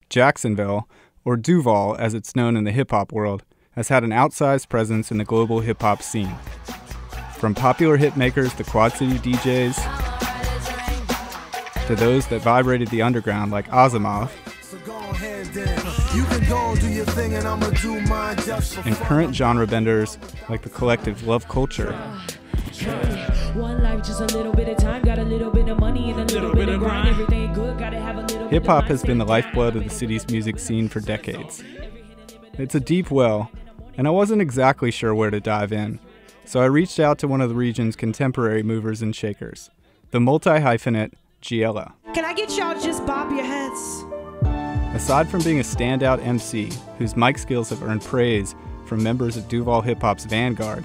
Jacksonville, or Duval as it's known in the hip-hop world, has had an outsized presence in the global hip-hop scene. From popular hitmakers to Quad City DJs, to those that vibrated the underground like Asamov, and current genre benders like the collective L.O.V.E Culture. One life, just a little bit of time, got a little bit of money and a little bit of grind. Everything good, gotta have a little. Hip hop has been the lifeblood of the city's music scene for decades. It's a deep well, and I wasn't exactly sure where to dive in, so I reached out to one of the region's contemporary movers and shakers, the multi-hyphenate GeeXella. Can I get y'all to just bob your heads? Aside from being a standout MC, whose mic skills have earned praise from members of Duval hip-hop's vanguard,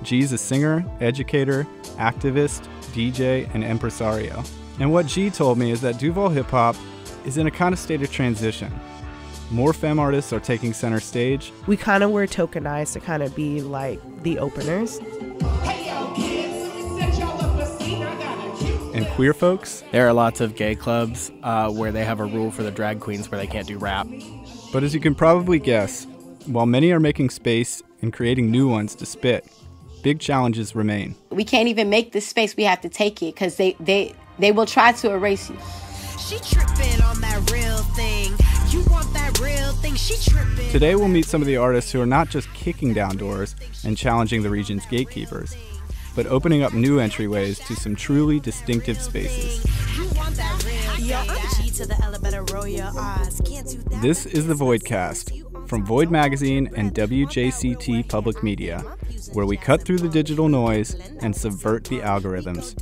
G's a singer, educator, activist, DJ, and impresario. And what G told me is that Duval hip-hop is in a kind of state of transition. More femme artists are taking center stage. We kind of were tokenized to kind of be like the openers. And queer folks. There are lots of gay clubs where they have a rule for the drag queens where they can't do rap. But as you can probably guess, while many are making space and creating new ones to spit, big challenges remain. We can't even make this space, we have to take it, because they will try to erase you. She tripping on that real thing. You want that real thing, she tripping. Today we'll meet some of the artists who are not just kicking down doors and challenging the region's gatekeepers, but opening up new entryways to some truly distinctive spaces. This is the Voidcast from Void Magazine and WJCT Public Media, where we cut through the digital noise and subvert the algorithms,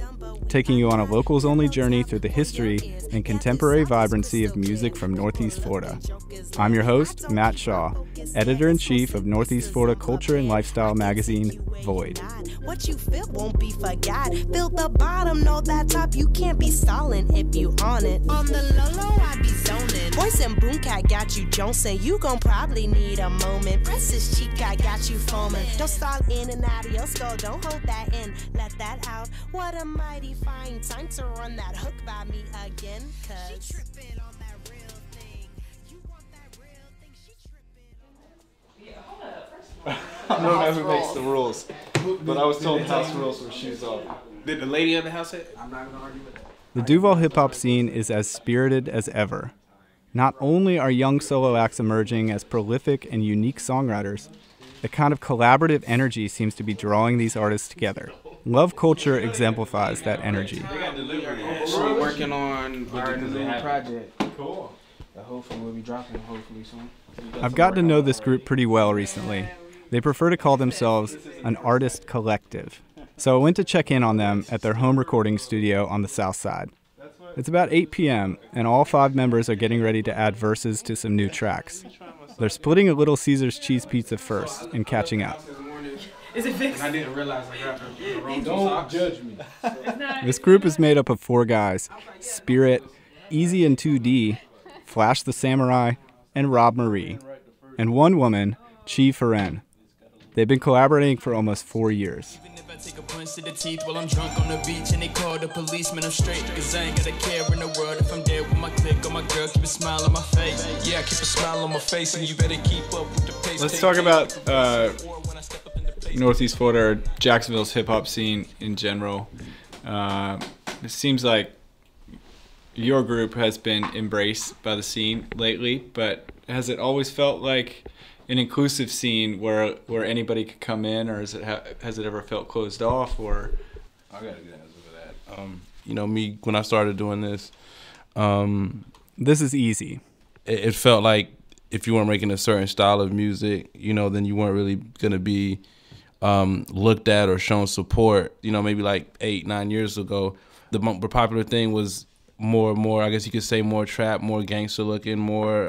taking you on a locals-only journey through the history and contemporary vibrancy of music from Northeast Florida. I'm your host, Matt Shaw, Editor-in-Chief of Northeast Florida Culture and Lifestyle magazine, Void. What you feel won't be forgot. Build the bottom, know that top. You can't be stalling if you on it. On the low, I be zoning. Voice and boom cat got you Johnson. You gon' probably need a moment. Press this cheek, I got you foaming. Don't stall in and out of your skull. Don't hold that in, let that out. What a mighty fine time to run that hook by me again. Cause she tripping on that real thing. You want that real thing, she tripping. Yeah, hold up, first of all. I don't know who makes the rules, but I was told house rules were shoes off. Did the lady in the house say? I'm not gonna argue with that. The Duval hip-hop scene is as spirited as ever. Not only are young solo acts emerging as prolific and unique songwriters, the kind of collaborative energy seems to be drawing these artists together. L.O.V.E Culture exemplifies that energy. We're working on our new project. Cool. That hopefully we'll be dropping hopefully soon. I've gotten to know this group pretty well recently. They prefer to call themselves an artist collective. So I went to check in on them at their home recording studio on the south side. It's about 8 p.m., and all 5 members are getting ready to add verses to some new tracks. They're splitting a Little Caesars cheese pizza first and catching up. Is it fixed? I didn't realize I got the wrong. Don't judge me. This group is made up of 4 guys: Spirit, Easy and 2D, Flash the Samurai, and Rob Marie, and 1 woman, Chi Feren. They've been collaborating for almost 4 years. Take a punch to the teeth while I'm drunk on the beach and they call the policeman. I'm straight, cause I ain't got a care in the world if I'm dead with my clique or my girl. Keep a smile on my face. Yeah, keep a smile on my face and you better keep up with the pace. Let's talk about Northeast Florida, or Jacksonville's hip-hop scene in general. It seems like your group has been embraced by the scene lately, but has it always felt like an inclusive scene where anybody could come in, or has it ever felt closed off? Or I got a good answer for that. You know, me when I started doing this, this is easy. It felt like if you weren't making a certain style of music, you know, then you weren't really gonna be looked at or shown support. You know, maybe like 8-9 years ago, the popular thing was more, I guess you could say, more trap, more gangster looking, more,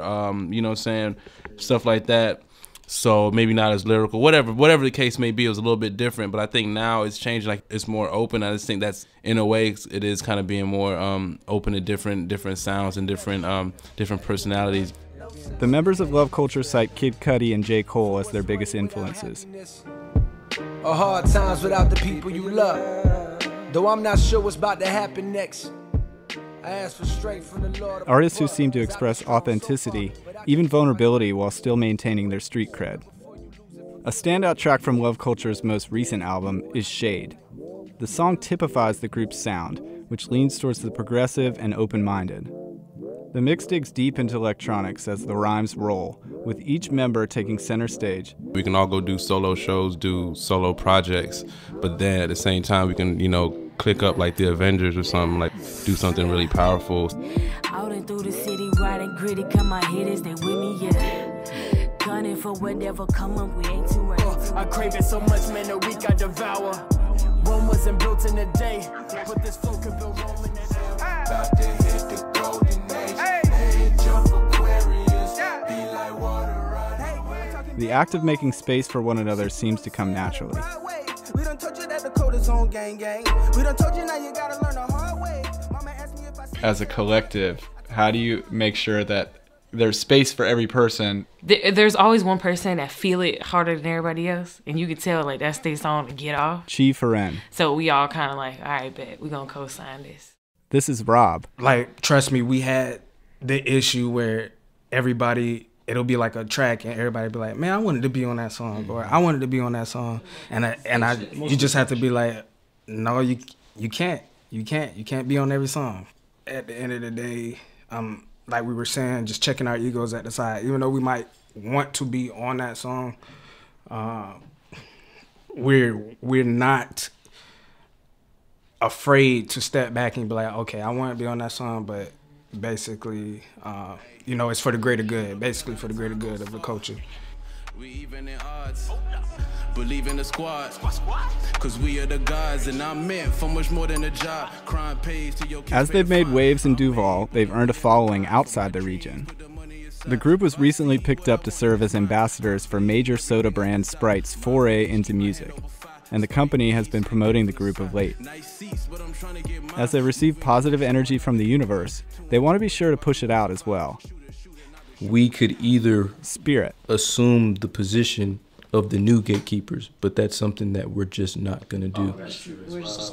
you know what I'm saying, stuff like that. So maybe not as lyrical, whatever the case may be, it was a little bit different. But I think now it's changed, like it's more open. I just think that's, in a way, it is kind of being more open to different sounds and different personalities. The members of L.O.V E Culture cite Kid Cudi and J. Cole as their biggest influences. A hard times without the people you love. Though I'm not sure what's about to happen next. Artists who seem to express authenticity, even vulnerability, while still maintaining their street cred. A standout track from L.O.V.E Culture's most recent album is Shade. The song typifies the group's sound, which leans towards the progressive and open-minded. The mix digs deep into electronics as the rhymes roll, with each member taking center stage. We can all go do solo shows, do solo projects, but then at the same time we can, click up like the Avengers or something, like do something really powerful. Out and through the city, riding gritty, come my hitters, they with me, yeah. Gunning for whatever come up, we ain't too ready. I crave it so much, man, a week I devour. Rome wasn't built in a day, but this flow could build Rome in a day. About to hit the golden age, jump Aquarius, be like water running. The act of making space for one another seems to come naturally. We done told you that the code is on gang gang. We done told you now you gotta learn the hard way. Mama asked me if I As a collective, how do you make sure that there's space for every person? There's always one person that feel it harder than everybody else, and you can tell like that's their song to get off. Chi Feren. So we all kind of like, all right, bet we're gonna co-sign this. This is Rob. Like, trust me, we had the issue where everybody, it'll be like a track and everybody be like, man, I wanted to be on that song, or I wanted to be on that song, you just have to be like, no, you can't be on every song. At the end of the day, like we were saying, just checking our egos at the side. Even though we might want to be on that song, we're not afraid to step back and be like, okay, I want to be on that song, but basically, it's for the greater good, basically for the greater good of the culture. We even in odds, believe in the squad, cause we are the gods, and I'm meant for much more than a job. Crime pays to your As they've made waves in Duval, they've earned a following outside the region. The group was recently picked up to serve as ambassadors for major soda brand Sprite's foray into music, and the company has been promoting the group of late. As they receive positive energy from the universe, they want to be sure to push it out as well. We could either Spirit assume the position of the new gatekeepers, but that's something that we're just not going to do.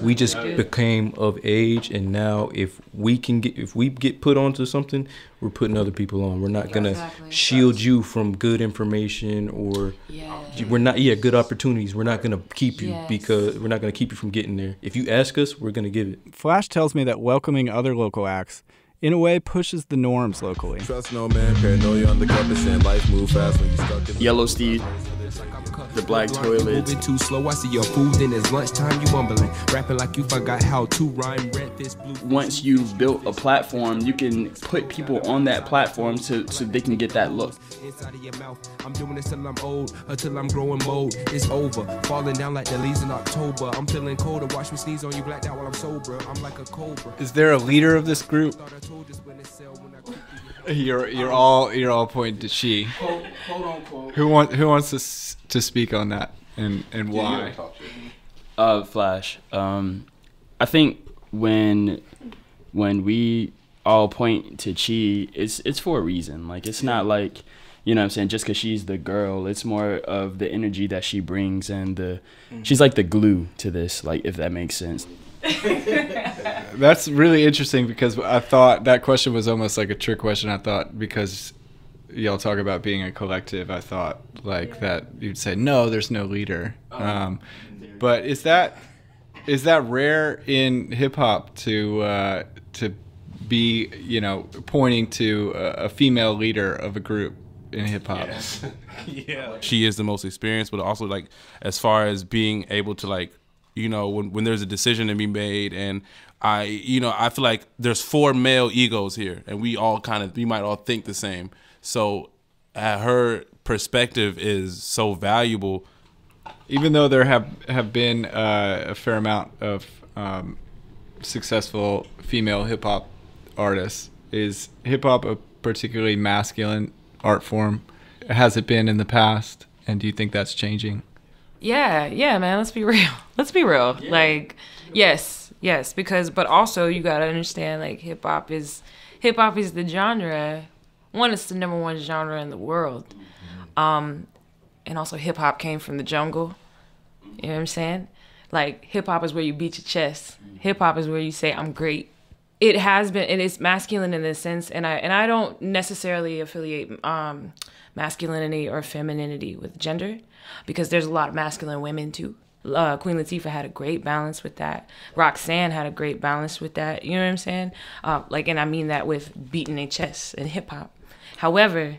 We just became of age, and now if we get put onto something, we're putting other people on. We're not going to shield you from good information or good opportunities. We're not going to keep you because we're not going to keep you from getting there. If you ask us, we're going to give it. Flash tells me that welcoming other local acts in a way pushes the norms locally. Trust no man, paranoia on the percent. Life move fast when you stuck in Yellow Steed, the black toilet. Moving too slow, I see your food, then it's lunchtime, you mumbling. Rapping like you forgot how to rhyme, read this blue. Once you've built a platform, you can put people on that platform so they can get that look. Inside of your mouth, I'm doing this till I'm old, until I'm growing mold. It's over, falling down like the leaves in October. I'm feeling colder, watch me sneeze on you, blacked out while I'm sober. I'm like a cobra. Is there a leader of this group? You're all pointing to she. Quote unquote. Who wants to speak on that and why? Flash. I think when we all point to Chi, it's for a reason. Like, it's not like, you know what I'm saying, just because she's the girl. It's more of the energy that she brings, and she's like the glue to this, like, if that makes sense. That's really interesting, because I thought that question was almost like a trick question. I thought, because y'all talk about being a collective, I thought like that you'd say, no, there's no leader. But is that rare in hip hop to be, pointing to a female leader of a group in hip hop? Yes. Yeah. She is the most experienced, but also, like, as far as being able to, like, when there's a decision to be made, and I feel like there's 4 male egos here, and we might all think the same. So her perspective is so valuable. Even though there have been a fair amount of successful female hip hop artists, is hip hop a particularly masculine art form? Has it been in the past, and do you think that's changing? Yeah, man, let's be real. Yeah. Like, yes, but also you gotta understand, like, hip hop is the genre. One, it's the #1 genre in the world. And also hip hop came from the jungle. You know what I'm saying? Like, hip hop is where you beat your chest. Hip hop is where you say, I'm great. it has been, it is masculine in this sense, and I don't necessarily affiliate masculinity or femininity with gender, because there's a lot of masculine women too. Queen Latifah had a great balance with that. Roxanne had a great balance with that. You know what I'm saying? And I mean that with beating their chests and hip hop. However,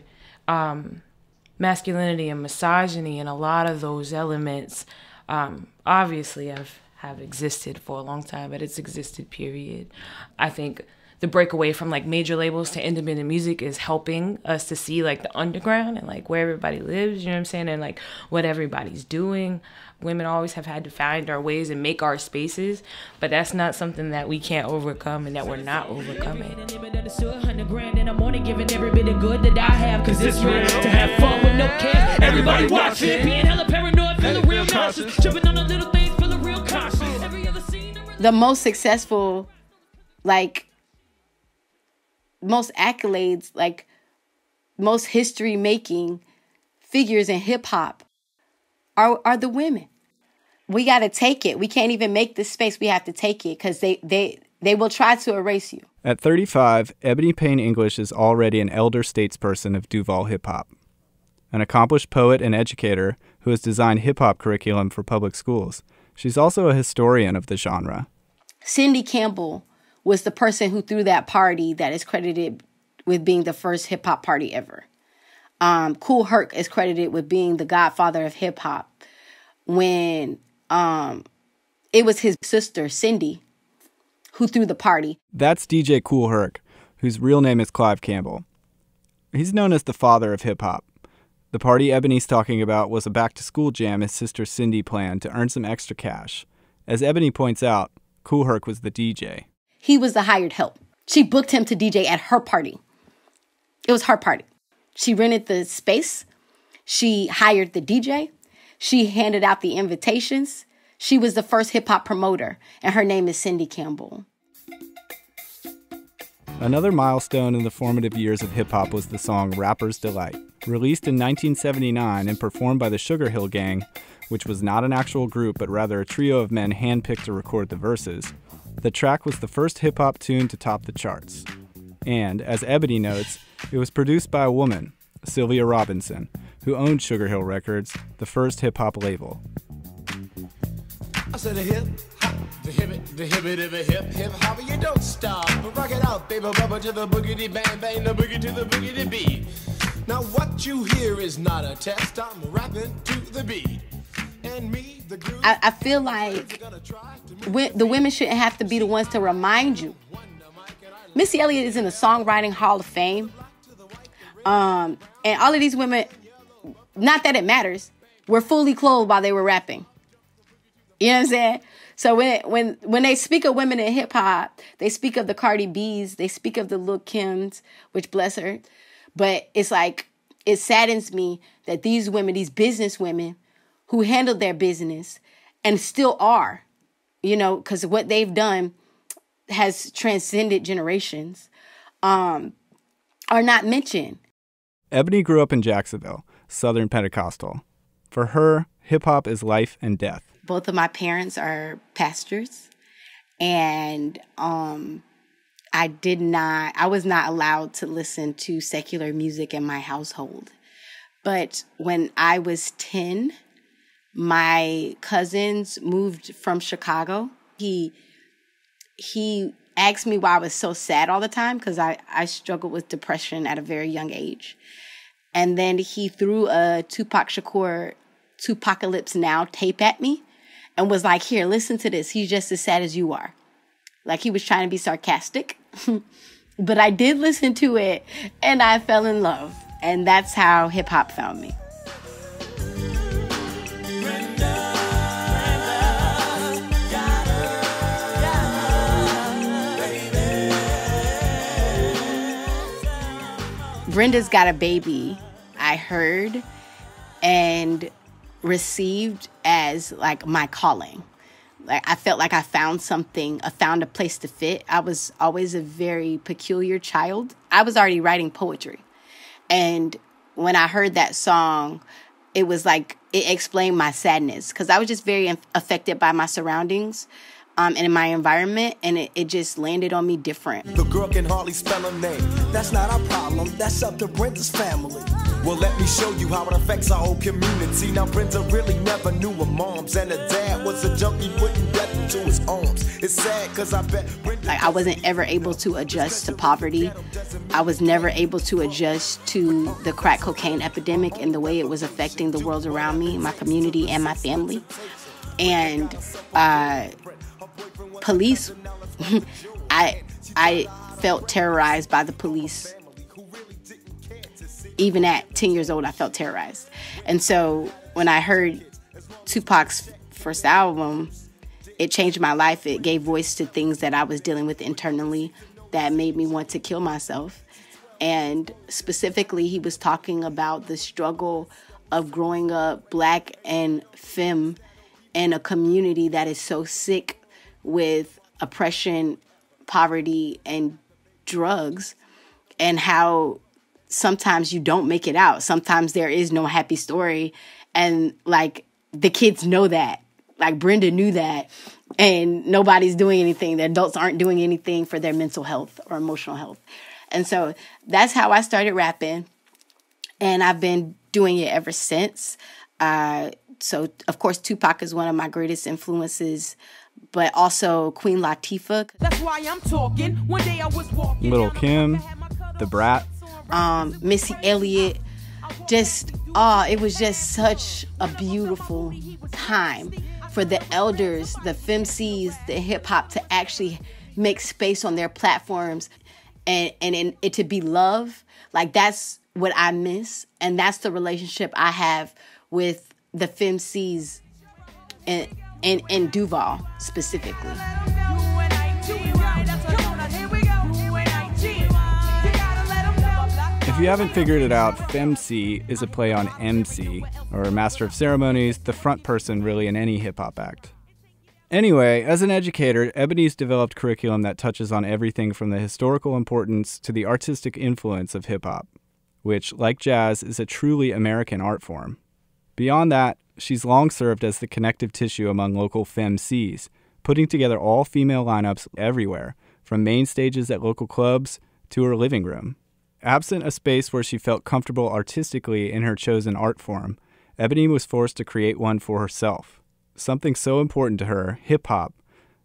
masculinity and misogyny and a lot of those elements obviously have existed for a long time, but it's existed, period. I think the breakaway from like major labels to independent music is helping us to see like the underground and like where everybody lives, you know what I'm saying, and like what everybody's doing. Women always have had to find our ways and make our spaces, but that's not something that we can't overcome and that we're not overcoming. $100,000 in the morning, giving every bit of good that I have, cause it's real to have fun with no care. Everybody watch it, being hella paranoid, feeling real nauseous, tripping on the little things, feeling real cautious. Every other scene. The most successful, like, most accolades, like, most history-making figures in hip-hop are the women. We got to take it. We can't even make this space. We have to take it because they will try to erase you. At 35, Ebony Payne English is already an elder statesperson of Duval hip-hop. An accomplished poet and educator who has designed hip-hop curriculum for public schools. She's also a historian of the genre. Cindy Campbell was the person who threw that party that is credited with being the first hip-hop party ever. Kool Herc is credited with being the godfather of hip-hop when it was his sister, Cindy, who threw the party. That's DJ Kool Herc, whose real name is Clive Campbell. He's known as the father of hip-hop. The party Ebony's talking about was a back-to-school jam his sister Cindy planned to earn some extra cash. As Ebony points out, Kool Herc was the DJ. He was the hired help. She booked him to DJ at her party. It was her party. She rented the space. She hired the DJ. She handed out the invitations. She was the first hip-hop promoter, and her name is Cindy Campbell. Another milestone in the formative years of hip-hop was the song Rapper's Delight. Released in 1979 and performed by the Sugar Hill Gang, which was not an actual group but rather a trio of men handpicked to record the verses, the track was the first hip-hop tune to top the charts. And, as Ebony notes, it was produced by a woman, Sylvia Robinson, who owned Sugar Hill Records, the first hip-hop label. I said a hip hop, the hip hop, you don't stop. Rock it out, baby, rubber to the boogity bang bang, the boogie to the boogity beat. Now what you hear is not a test. I'm rapping to the beat. And me, the groove. I feel like the women shouldn't have to be the ones to remind you. Missy Elliott is in the Songwriting Hall of Fame. And all of these women, not that it matters, were fully clothed while they were rapping. You know what I'm saying? So when they speak of women in hip hop, they speak of the Cardi B's, they speak of the Lil Kims, which bless her. But it's like, it saddens me that these women, these business women who handled their business and still are, you know, because what they've done has transcended generations, are not mentioned. Ebony grew up in Jacksonville, Southern Pentecostal. For her, hip-hop is life and death. Both of my parents are pastors, and I was not allowed to listen to secular music in my household. But when I was 10, my cousins moved from Chicago. He asked me why I was so sad all the time, because I struggled with depression at a very young age. And then he threw a Tupac Shakur Tupacalypse Now tape at me and was like, here, listen to this. He's just as sad as you are. Like, he was trying to be sarcastic. But I did listen to it, and I fell in love. And that's how hip-hop found me. Brenda's Got a Baby, I heard and received as like my calling. Like, I felt like I found something, I found a place to fit. I was always a very peculiar child. I was already writing poetry. And when I heard that song, it was like, it explained my sadness, because I was just very affected by my surroundings. and in my environment, and it just landed on me different. The girl can hardly spell her name. That's not our problem. That's up to Brenda's family. Well, let me show you how it affects our whole community. Now, Brenda really never knew her moms, and her dad was a junkie putting death into his arms. It's sad because I bet Brenda... Like, I wasn't ever able to adjust to poverty. I was never able to adjust to the crack cocaine epidemic and the way it was affecting the world around me, my community, and my family. And police, I felt terrorized by the police. Even at 10 years old, I felt terrorized. And so when I heard Tupac's first album, it changed my life. It gave voice to things that I was dealing with internally that made me want to kill myself. And specifically, he was talking about the struggle of growing up Black and femme in a community that is so sick with oppression, poverty, and drugs, and how sometimes you don't make it out. Sometimes there is no happy story. And like the kids know that. Like Brenda knew that. And nobody's doing anything. The adults aren't doing anything for their mental health or emotional health. And so that's how I started rapping. And I've been doing it ever since. So, of course, Tupac is one of my greatest influences, but also Queen Latifah. That's why I'm talking. One day I was walking. Lil' Kim, The Brat. Missy Elliott, it was just such a beautiful time for the elders, the femcs, the hip hop to actually make space on their platforms and it to be love. Like, that's what I miss. And that's the relationship I have with the femcs in Duval specifically. If you haven't figured it out, FemC is a play on MC, or Master of Ceremonies, the front person really in any hip-hop act. Anyway, as an educator, Ebony's developed curriculum that touches on everything from the historical importance to the artistic influence of hip-hop, which, like jazz, is a truly American art form. Beyond that, she's long served as the connective tissue among local FemCs, putting together all-female lineups everywhere, from main stages at local clubs to her living room. Absent a space where she felt comfortable artistically in her chosen art form, Ebony was forced to create one for herself. Something so important to her, hip-hop,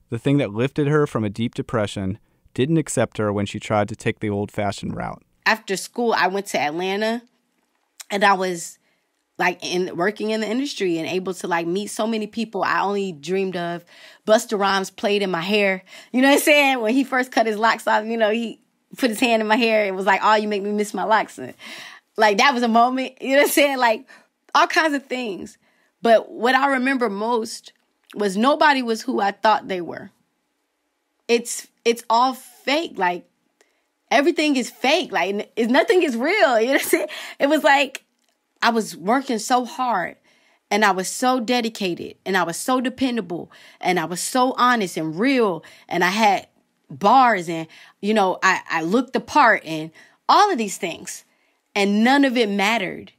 the thing that lifted her from a deep depression, didn't accept her when she tried to take the old-fashioned route. After school, I went to Atlanta, and I was working in the industry and able to meet so many people I only dreamed of. Busta Rhymes played in my hair. You know what I'm saying? When he first cut his locks off, he put his hand in my hair. It was like, oh, you make me miss my locks. That was a moment. You know what I'm saying? All kinds of things. But what I remember most was nobody was who I thought they were. It's all fake. Everything is fake. Nothing is real. You know what I'm saying? It was I was working so hard and I was so dedicated and I was so dependable and I was so honest and real and I had bars and, I looked the part and all of these things. And none of it mattered.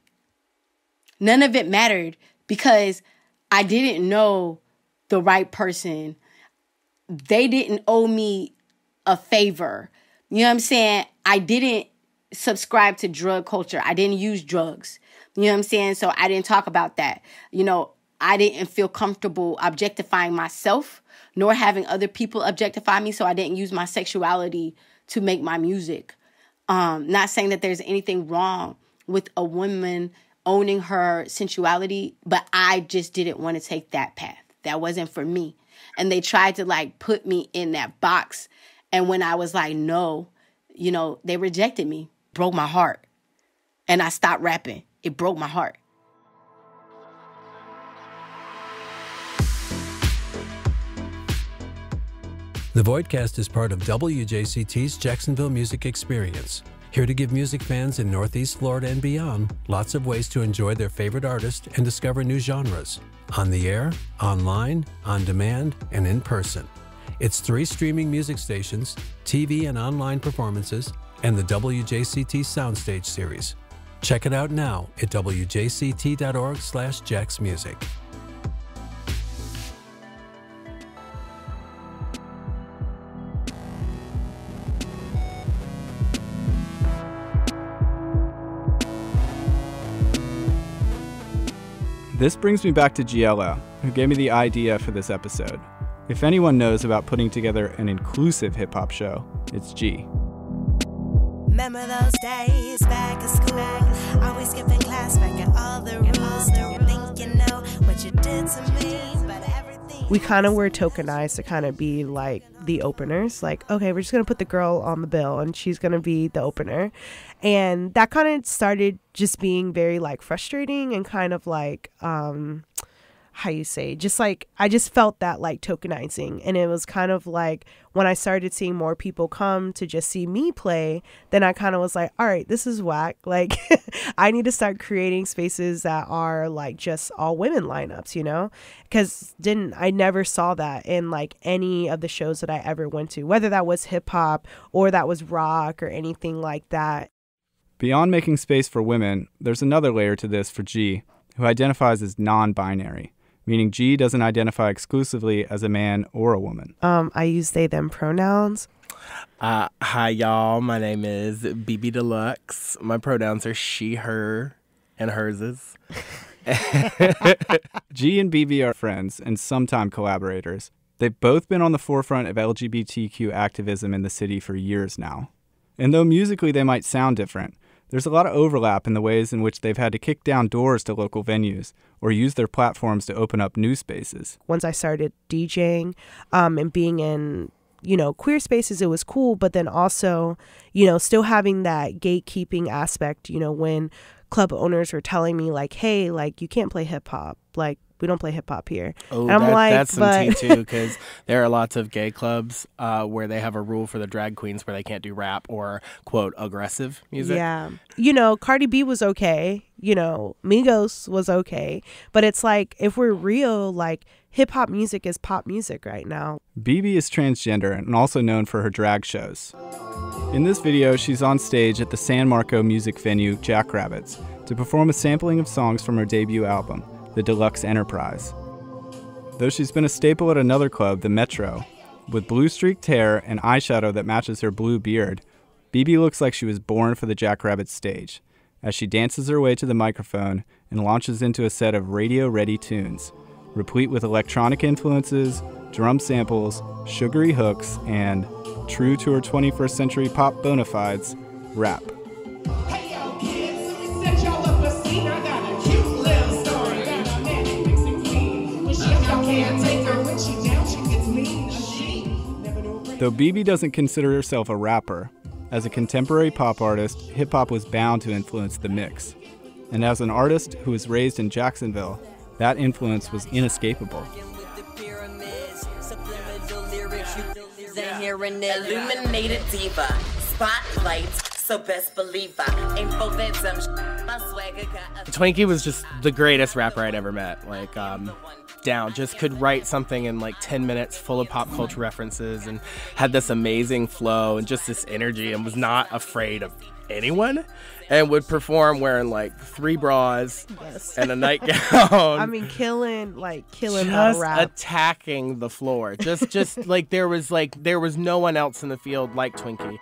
None of it mattered because I didn't know the right person. They didn't owe me a favor. You know what I'm saying? I didn't subscribe to drug culture. I didn't use drugs. You know what I'm saying? So I didn't talk about that. I didn't feel comfortable objectifying myself, nor having other people objectify me. So I didn't use my sexuality to make my music. Not saying that there's anything wrong with a woman owning her sensuality, but I just didn't want to take that path. That wasn't for me. And they tried to put me in that box. And when I was no, they rejected me, broke my heart. And I stopped rapping. It broke my heart. The Voidcast is part of WJCT's Jacksonville Music Experience. Here to give music fans in Northeast Florida and beyond lots of ways to enjoy their favorite artists and discover new genres. On the air, online, on demand, and in person. It's 3 streaming music stations, TV and online performances, and the WJCT Soundstage Series. Check it out now at wjct.org/jacksmusic. This brings me back to GeeXella, who gave me the idea for this episode. If anyone knows about putting together an inclusive hip-hop show, it's G. Remember those days back at school, always skipping class, breaking all the rules. Don't think you know what you did to me, but everything. We kind of were tokenized to kind of be like the openers. Like, okay, we're just going to put the girl on the bill and she's going to be the opener. And that kind of started just being very like frustrating and kind of like, how you say, just like, I just felt that like tokenizing. And it was kind of like when I started seeing more people come to just see me play, then I kind of was like, all right, this is whack. Like, I need to start creating spaces that are like just all women lineups, you know? Because I never saw that in like any of the shows that I ever went to, whether that was hip hop or that was rock or anything like that. Beyond making space for women, there's another layer to this for G, who identifies as non-binary, meaning G doesn't identify exclusively as a man or a woman. I use they, them pronouns. Hi, y'all. My name is Bebe Deluxe. My pronouns are she, her, and herses. G and Bebe are friends and sometime collaborators. They've both been on the forefront of LGBTQ activism in the city for years now. And though musically they might sound different, there's a lot of overlap in the ways in which they've had to kick down doors to local venues or use their platforms to open up new spaces. Once I started DJing and being in, queer spaces, it was cool. But then also, still having that gatekeeping aspect, when club owners were telling me like, hey, like you can't play hip hop. Like, we don't play hip hop here. Oh, and I'm that's some tea too, because there are lots of gay clubs where they have a rule for the drag queens where they can't do rap or quote aggressive music. Yeah, Cardi B was okay. Migos was okay, but it's like if we're real, like hip hop music is pop music right now. Bebe is transgender and also known for her drag shows. In this video, she's on stage at the San Marco music venue Jackrabbits to perform a sampling of songs from her debut album, the Deluxe Enterprise. Though she's been a staple at another club, the Metro, with blue streaked hair and eyeshadow that matches her blue beard, Bebe looks like she was born for the Jackrabbit stage, as she dances her way to the microphone and launches into a set of radio-ready tunes, replete with electronic influences, drum samples, sugary hooks, and, true to her 21st century pop bona fides, rap. Though Bebe doesn't consider herself a rapper, as a contemporary pop artist, hip-hop was bound to influence the mix. And as an artist who was raised in Jacksonville, that influence was inescapable. Illuminated diva, spotlights, so best believe I ain't for that dumb shit. My swagger got a Twinkie was just the greatest rapper I'd ever met. Like, just could write something in like 10 minutes full of pop culture references and had this amazing flow and just this energy and was not afraid of anyone and would perform wearing like 3 bras and a nightgown. I mean, killing just battle rap. attacking the floor. Just like there was no one else in the field like Twinkie.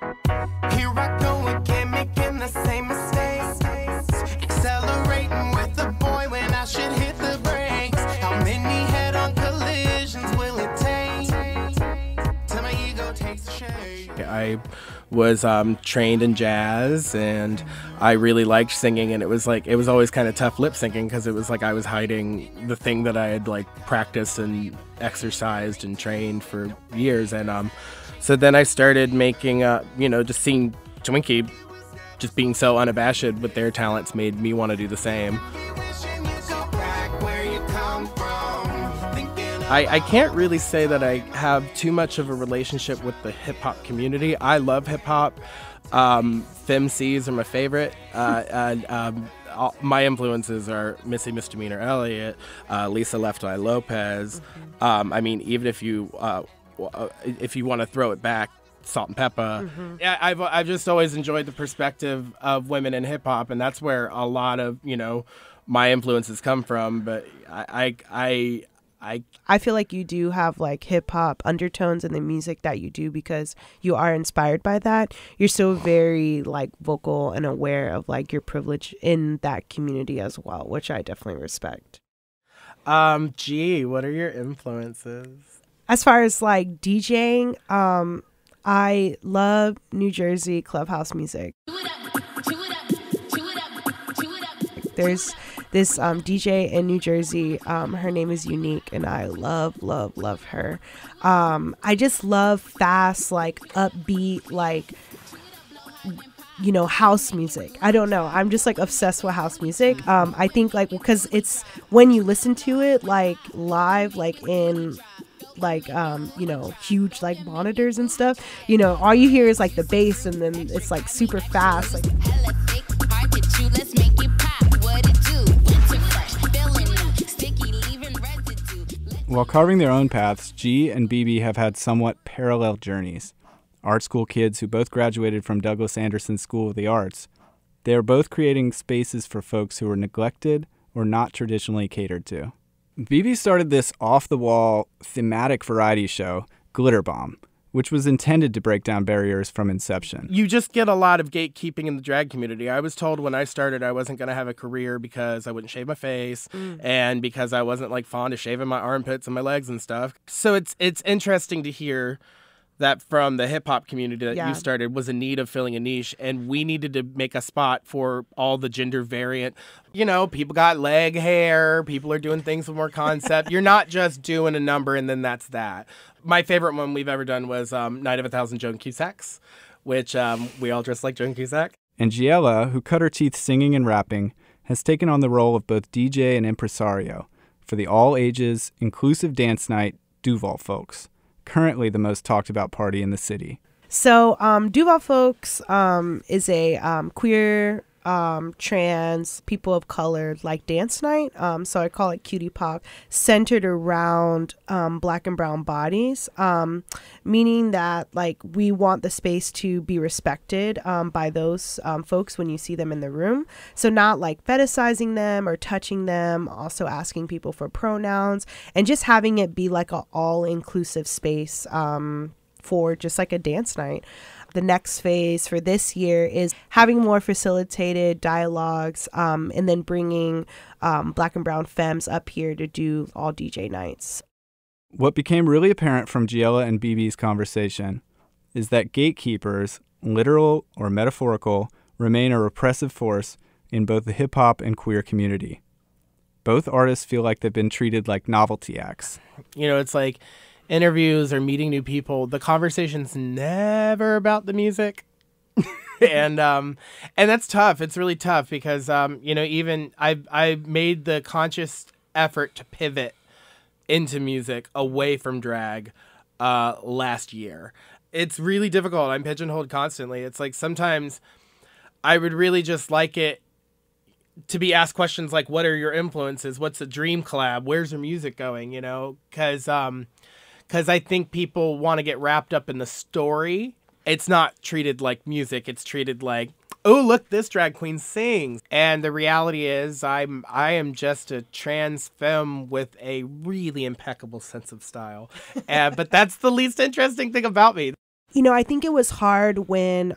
Here I go again, making the same mistakes. Accelerating with the boy when I should hit the brakes. How many head-on collisions will it take till my ego takes a shake? I was trained in jazz and I really liked singing, and it was always kind of tough lip syncing because it was like I was hiding the thing that I had like practiced and exercised and trained for years. And so then I started making just seeing Twinkie just being so unabashed with their talents made me want to do the same. I can't really say that I have too much of a relationship with the hip-hop community. I love hip-hop. FemCs are my favorite. My influences are Missy Misdemeanor Elliott, Lisa Left Eye Lopez. I mean, even if you want to throw it back, Salt and Peppa. Yeah, I've just always enjoyed the perspective of women in hip-hop, and that's where a lot of, my influences come from. But I feel like you do have like hip hop undertones in the music that you do because you are inspired by that. You're still very like vocal and aware of like your privilege in that community as well, which I definitely respect. What are your influences? As far as like DJing, I love New Jersey clubhouse music. There's this DJ in New Jersey. Her name is Unique, and I love her. I just love fast, like upbeat, like, you know, house music. I don't know. I'm just like obsessed with house music. I think like because it's when you listen to it like live, like in like you know, huge like monitors and stuff, you know, all you hear is like the bass, and then it's like super fast, like. While carving their own paths, G and Bebe have had somewhat parallel journeys. Art school kids who both graduated from Douglas Anderson School of the Arts, they are both creating spaces for folks who are neglected or not traditionally catered to. Bebe started this off-the-wall thematic variety show, Glitter Bomb, which was intended to break down barriers from inception. You just get a lot of gatekeeping in the drag community. I was told when I started I wasn't going to have a career because I wouldn't shave my face and because I wasn't like fond of shaving my armpits and my legs and stuff. So it's interesting to hear that from the hip-hop community that you started was in need of filling a niche, and we needed to make a spot for all the gender variant. You know, people got leg hair, people are doing things with more concept. You're not just doing a number and then that's that. My favorite one we've ever done was Night of 1,000 Joan Cusacks, which we all dress like Joan Cusack. And GeeXella, who cut her teeth singing and rapping, has taken on the role of both DJ and impresario for the all-ages, inclusive dance night, Duval Folks, currently the most talked about party in the city. So Duval Folks is a queer, trans, people of color like dance night. So I call it Cutie Pop, centered around Black and brown bodies, meaning that like we want the space to be respected by those folks when you see them in the room. So not like fetishizing them or touching them, also asking people for pronouns, and just having it be like an all-inclusive space for just like a dance night. The next phase for this year is having more facilitated dialogues and then bringing Black and brown femmes up here to do all DJ nights. What became really apparent from GeeXella and Bebe's conversation is that gatekeepers, literal or metaphorical, remain a repressive force in both the hip-hop and queer community. Both artists feel like they've been treated like novelty acts. You know, it's like interviews or meeting new people, the conversation's never about the music. and that's tough. It's really tough because you know, even I made the conscious effort to pivot into music away from drag last year. It's really difficult. I'm pigeonholed constantly. It's like sometimes I would really just like it to be asked questions like, what are your influences? What's a dream collab? Where's your music going? You know, because I think people want to get wrapped up in the story. It's not treated like music. It's treated like, oh, look, this drag queen sings. And the reality is I am just a trans femme with a really impeccable sense of style. But that's the least interesting thing about me. You know, I think it was hard when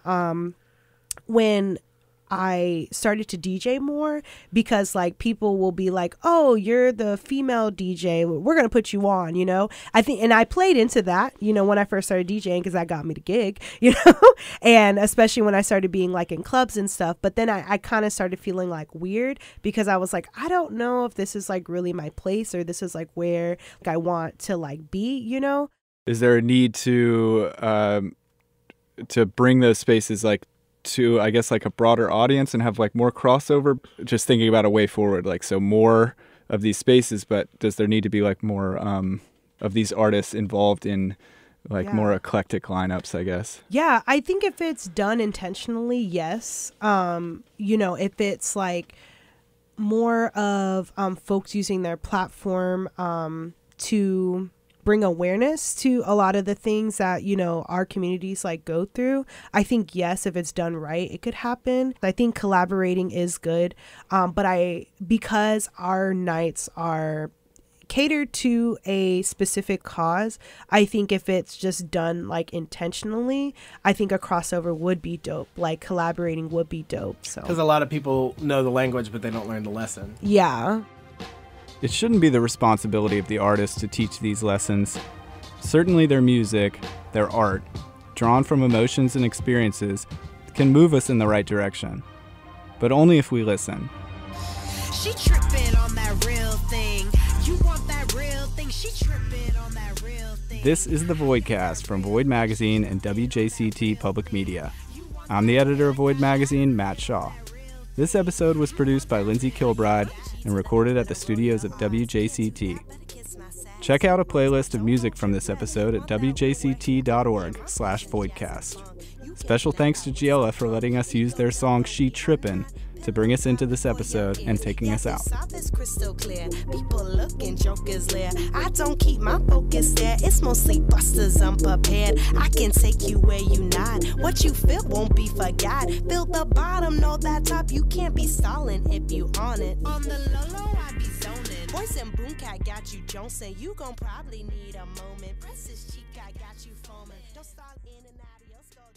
I started to DJ more, because like people will be like, oh, you're the female DJ, we're going to put you on, you know. I think, and I played into that, you know, when I first started DJing, because that got me the gig, you know, and especially when I started being like in clubs and stuff. But then I kind of started feeling like weird, because I was like, I don't know if this is like really my place, or this is like where like I want to like be, you know. Is there a need to bring those spaces like to, I guess, like a broader audience and have like more crossover? Just thinking about a way forward, like, so more of these spaces, but does there need to be like more of these artists involved in like more eclectic lineups, I guess? Yeah, I think if it's done intentionally, yes. You know, if it's like more of folks using their platform to bring awareness to a lot of the things that, you know, our communities like go through, I think, yes, if it's done right, it could happen. I think collaborating is good. But because our nights are catered to a specific cause, I think if it's just done like intentionally, I think a crossover would be dope. Like collaborating would be dope. So, because a lot of people know the language, but they don't learn the lesson. Yeah. It shouldn't be the responsibility of the artist to teach these lessons. Certainly their music, their art, drawn from emotions and experiences, can move us in the right direction. But only if we listen. She tripping on that real thing. You want that real thing. She tripping on that real thing. This is the Voidcast from Void Magazine and WJCT Public Media. I'm the editor of Void Magazine, Matt Shaw. This episode was produced by Lindsay Kilbride and recorded at the studios of WJCT. Check out a playlist of music from this episode at wjct.org/voidcast. Special thanks to GeeXella for letting us use their song She Trippin' to bring us into this episode and taking us out. People looking jokers there. I don't keep my focus there. It's mostly busters unprepared. I can take you where you not. What you feel won't be forgot. Feel the bottom, know that top. You can't be stalling if you on it. On the low, I be zoning. Voice and boom cat got you jonesing. You gon' probably need a moment. Press this cheek, I got you foaming. Don't stall in and out of your skull.